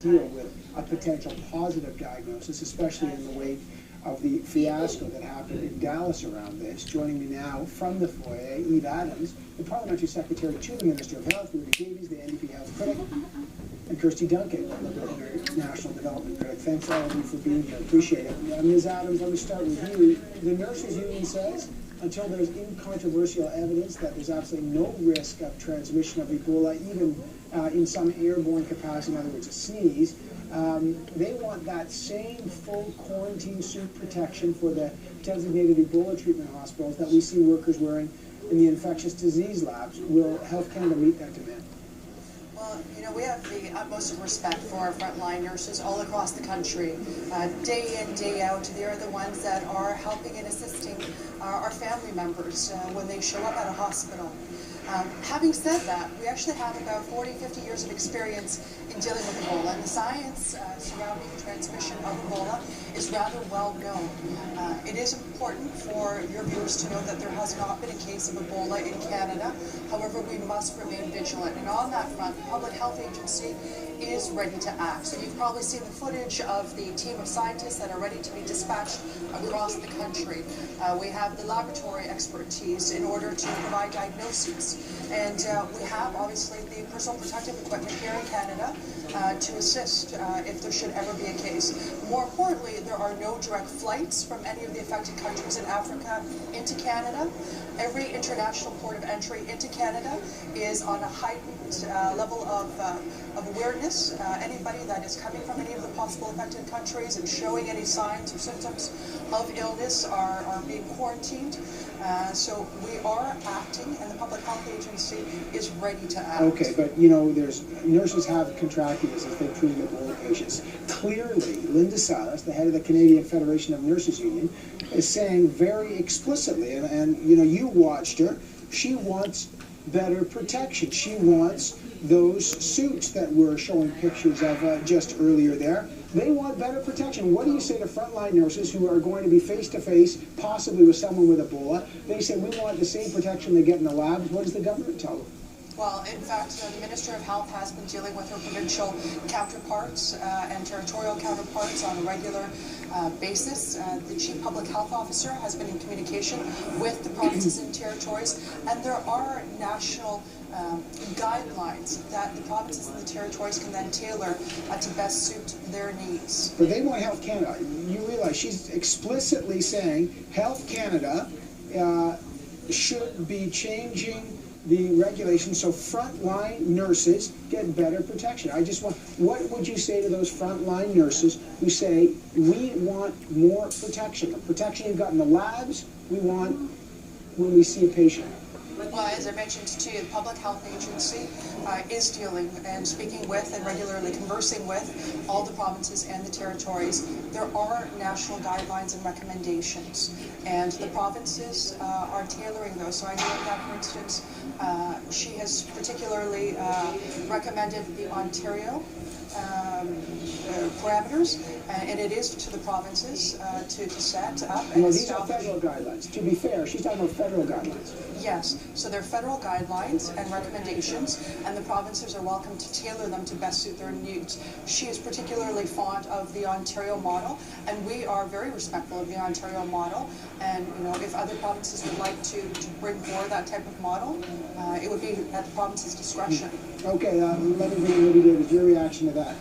deal with a potential positive diagnosis, especially in the wake of the fiasco that happened in Dallas around this. Joining me now from the foyer, Eve Adams, the Parliamentary Secretary to the Minister of Health, Rudy Davies, the NDP Health Critic, and Kirsty Duncan, the National Development Critic. Thanks all of you for being here. Appreciate it. Ms. Adams, let me start with you. The Nurses Union says until there's incontrovertible evidence that there's absolutely no risk of transmission of Ebola, even in some airborne capacity, in other words, a sneeze, they want that same full quarantine suit protection for the designated Ebola treatment hospitals that we see workers wearing in the infectious disease labs. Will Health Canada meet that demand? Well, you know, we have the utmost of respect for our frontline nurses all across the country. Day in, day out, they're the ones that are helping and assisting our family members when they show up at a hospital. Having said that, we actually have about 40-50 years of experience in dealing with Ebola, and the science surrounding the transmission of Ebola is rather well known. It is important for your viewers to know that there has not been a case of Ebola in Canada. However, we must remain vigilant, and on that front, the Public Health Agency is ready to act. So you've probably seen the footage of the team of scientists that are ready to be dispatched across the country. We have the laboratory expertise in order to provide diagnoses. And we have, obviously, the personal protective equipment here in Canada to assist if there should ever be a case. More importantly, there are no direct flights from any of the affected countries in Africa into Canada. Every international port of entry into Canada is on a heightened level of awareness. Anybody that is coming from any of the possible affected countries and showing any signs or symptoms of illness are being quarantined. So we are acting, and the Public Health Agency is ready to act. Okay, but you know, there's nurses have contracted this if they treat Ebola patients. Clearly, Linda Salas, the head of the Canadian Federation of Nurses Union, is saying very explicitly, and you know, you watched her, she wants better protection. She wants those suits that we're showing pictures of just earlier there. They want better protection. What do you say to frontline nurses who are going to be face-to-face, possibly with someone with Ebola? They say, we want the same protection they get in the labs. What does the government tell them? Well, in fact, the Minister of Health has been dealing with her provincial counterparts and territorial counterparts on a regular basis. The Chief Public Health Officer has been in communication with the provinces and territories, and there are national guidelines that the provinces and the territories can then tailor to best suit their needs. But they want Health Canada. You realize she's explicitly saying Health Canada should be changing the regulations so frontline nurses get better protection. I just want, what would you say to those frontline nurses who say, we want more protection? The protection you've got in the labs, we want when we see a patient. Well, as I mentioned to you, the Public Health Agency is dealing and speaking with and regularly conversing with all the provinces and the territories. There are national guidelines and recommendations, and the provinces are tailoring those. So I know that, for instance, she has particularly recommended the Ontario parameters, and it is to the provinces to set up and establish. These are federal guidelines. To be fair, she's talking about federal guidelines. Yes, so they're federal guidelines and recommendations, and the provinces are welcome to tailor them to best suit their needs. She is particularly fond of the Ontario model, and we are very respectful of the Ontario model. And you know, if other provinces would like to bring forward that type of model, it would be at the province's discretion. Okay, let me bring Rudy Davies. Your reaction to that?